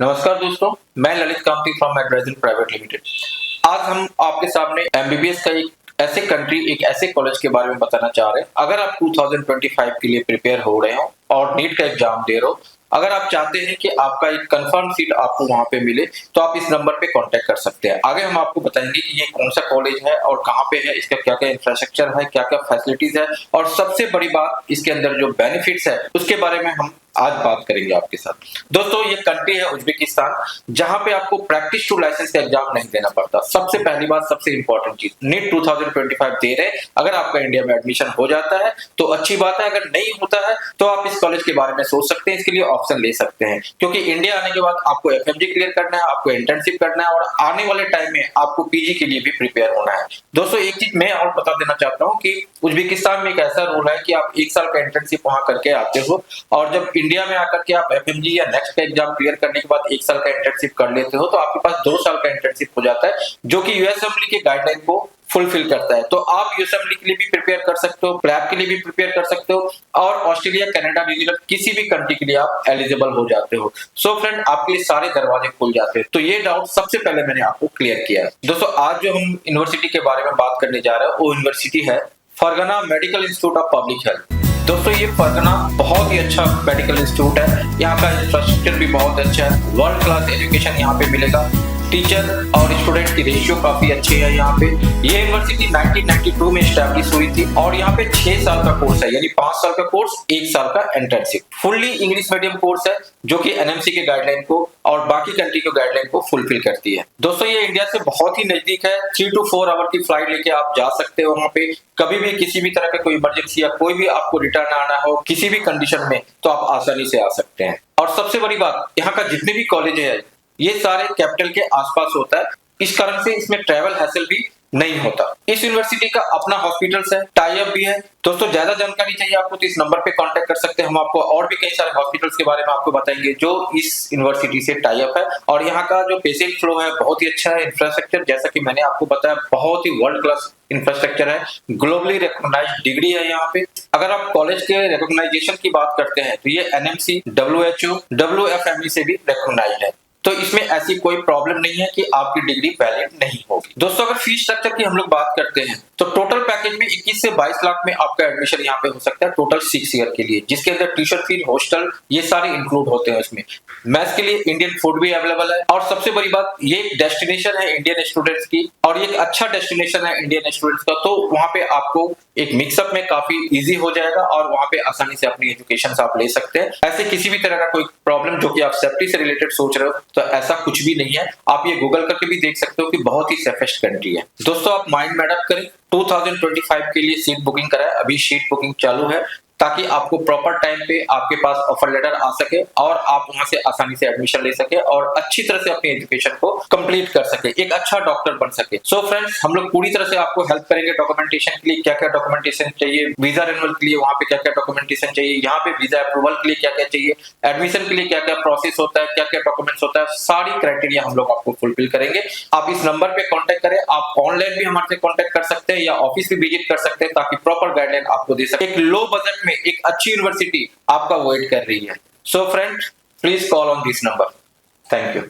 नमस्कार दोस्तों, मैं Lalit Kamti from advisor private limited. आज हम आपके सामने एमबीबीएस का एक ऐसे कॉलेज के बारे में बताना चाह रहे हैं। अगर आप 2025 के लिए प्रिपेयर हो रहे हो और नीट का एग्जाम दे रहे हो, अगर आप चाहते हैं कि आपका एक कंफर्म सीट आपको वहां पे मिले, तो आप इस नंबर पे कांटेक्ट कर सकते हैं। आगे हम आपको बताएंगे कि ये कौन सा कॉलेज है और कहाँ पे है, इसका क्या क्या इंफ्रास्ट्रक्चर है, क्या क्या फैसिलिटीज है, और सबसे बड़ी बात, इसके अंदर जो बेनिफिट्स है उसके बारे में हम आज बात करेंगे आपके साथ। दोस्तों, ये कंट्री है उज्बेकिस्तान, जहां पे आपको प्रैक्टिस टू लाइसेंस का एग्जाम नहीं देना पड़ता। सबसे पहली बात, सबसे इंपॉर्टेंट चीज, नीट 2025 दे रहे, अगर आपका इंडिया में एडमिशन हो जाता है तो अच्छी बात है, अगर नहीं होता है तो आप इस कॉलेज के बारे में सोच सकते हैं, इसके लिए ऑप्शन ले सकते हैं। क्योंकि इंडिया आने के बाद आपको एफएमजी क्लियर करना है, आपको इंटर्नशिप करना है, और आने वाले टाइम में आपको पीजी के लिए भी प्रिपेयर होना है। दोस्तों, एक चीज मैं और बता देना चाहता हूँ कि उज्बेकिस्तान में एक ऐसा रूल है कि आप 1 साल का इंटर्नशिप वहां करके आते हो, और जब इंडिया में आकर के आप एफएमजी या नेक्स्ट का एग्जाम क्लियर करने के बाद 1 साल का इंटर्नशिप कर लेते हो, तो आपके पास 2 साल का इंटर्नशिप हो जाता है, जो कि यूएस असेंबली के गाइडलाइन को फुलफिल करता है। तो आप यूएस असेंबली के लिए भी प्रिपेयर कर सकते हो, प्लैब के लिए भी प्रिपेयर कर सकते हो, और ऑस्ट्रेलिया, कनाडा, न्यूजीलैंड किसी भी कंट्री के लिए आप एलिजिबल हो जाते हो। सो फ्रेंड, आपके लिए सारे दरवाजे खुल जाते हैं। तो ये डाउट सबसे पहले मैंने आपको क्लियर किया है। दोस्तों, आज जो हम यूनिवर्सिटी के बारे में बात करने जा रहे हैं वो यूनिवर्सिटी है Fergana medical institute of public health. दोस्तों, ये फरगना बहुत ही अच्छा मेडिकल इंस्टीट्यूट है। यहाँ का इंफ्रास्ट्रक्चर भी बहुत अच्छा है, वर्ल्ड क्लास एजुकेशन यहाँ पे मिलेगा, टीचर और स्टूडेंट की रेशियो काफी अच्छी है यहाँ पे। ये यूनिवर्सिटी 1992 में स्टैब्लिश हुई थी, और यहाँ पे 6 साल का कोर्स है, यानी 5 साल का कोर्स, 1 साल का internship. Fully English medium course है, जो कि एनएमसी के गाइडलाइन को और बाकी कंट्री के गाइडलाइन को फुलफिल करती है। दोस्तों, ये इंडिया से बहुत ही नजदीक है, 3 to 4 आवर की फ्लाइट लेके आप जा सकते हो वहां पे। कभी भी किसी भी तरह का कोई इमरजेंसी या कोई भी आपको रिटर्न आना हो किसी भी कंडीशन में, तो आप आसानी से आ सकते हैं। और सबसे बड़ी बात, यहाँ का जितने भी कॉलेज है ये सारे कैपिटल के आसपास होता है, इस कारण से इसमें ट्रैवल हैसल भी नहीं होता। इस यूनिवर्सिटी का अपना हॉस्पिटल्स है, टाई अप भी है। दोस्तों, ज्यादा जानकारी चाहिए आपको तो इस नंबर पे कांटेक्ट कर सकते हैं। हम आपको और भी कई सारे हॉस्पिटल्स के बारे में आपको बताएंगे जो इस यूनिवर्सिटी से टाई अप है। और यहाँ का जो पेशेंट फ्लो है बहुत ही अच्छा है। इंफ्रास्ट्रक्चर, जैसा कि मैंने आपको बताया, बहुत ही वर्ल्ड क्लास इंफ्रास्ट्रक्चर है, ग्लोबली रिकॉग्नाइज्ड डिग्री है यहाँ पे। अगर आप कॉलेज के रिकॉग्नाइजेशन की बात करते हैं तो ये एनएमसी, WHO, WFME से भी रिकॉग्नाइज्ड है। तो इसमें ऐसी कोई प्रॉब्लम नहीं है कि आपकी डिग्री वैलिड नहीं होगी। दोस्तों, अगर फीस स्ट्रक्चर की हम लोग बात करते हैं तो टोटल पैकेज में 21 से 22 लाख में आपका एडमिशन यहाँ पे हो सकता है, टोटल 6 ईयर के लिए, जिसके अंदर ट्यूशन फीस, हॉस्टल, ये सारे इंक्लूड होते हैं इसमें। मैथ्स के लिए इंडियन फूड भी अवेलेबल है, और सबसे बड़ी बात, ये एक डेस्टिनेशन है इंडियन स्टूडेंट्स की, और ये एक अच्छा डेस्टिनेशन है इंडियन स्टूडेंट्स का। तो वहां पे आपको एक मिक्सअप में काफी इजी हो जाएगा, और वहां पे आसानी से अपनी एजुकेशन आप ले सकते हैं। ऐसे किसी भी तरह का कोई प्रॉब्लम जो कि आप सेफ्टी से रिलेटेड सोच रहे हो, तो ऐसा कुछ भी नहीं है। आप ये गूगल करके भी देख सकते हो कि बहुत ही सेफेस्ट कंट्री है। दोस्तों, आप माइंड में अडॉप्ट करें, 2025 के लिए सीट बुकिंग कराएं। अभी सीट बुकिंग चालू है, ताकि आपको प्रॉपर टाइम पे आपके पास ऑफर लेटर आ सके और आप वहां से आसानी से एडमिशन ले सके और अच्छी तरह से अपनी एजुकेशन को कंप्लीट कर सके, एक अच्छा डॉक्टर बन सके। सो फ्रेंड्स, हम लोग पूरी तरह से आपको हेल्प करेंगे डॉक्यूमेंटेशन के लिए, क्या क्या डॉक्यूमेंटेशन चाहिए, वीजा रिन्यूअल के लिए वहां पे क्या क्या डॉक्यूमेंटेशन चाहिए, यहाँ पे वीजा अप्रूवल के लिए क्या क्या चाहिए, एडमिशन के लिए क्या क्या प्रोसेस होता है, क्या क्या डॉक्यूमेंट्स होता है, सारी क्राइटेरिया हम लोग आपको फुलफिल करेंगे। आप इस नंबर पे कॉन्टेक्ट करें, आप ऑनलाइन भी हमारे से कॉन्टेक्ट कर सकते हैं या ऑफिस भी विजिट कर सकते हैं, ताकि प्रॉपर गाइडलाइन आपको दे सके। एक लो बजट में एक अच्छी यूनिवर्सिटी आपका वेट कर रही है। So friend, please call on this number. Thank you.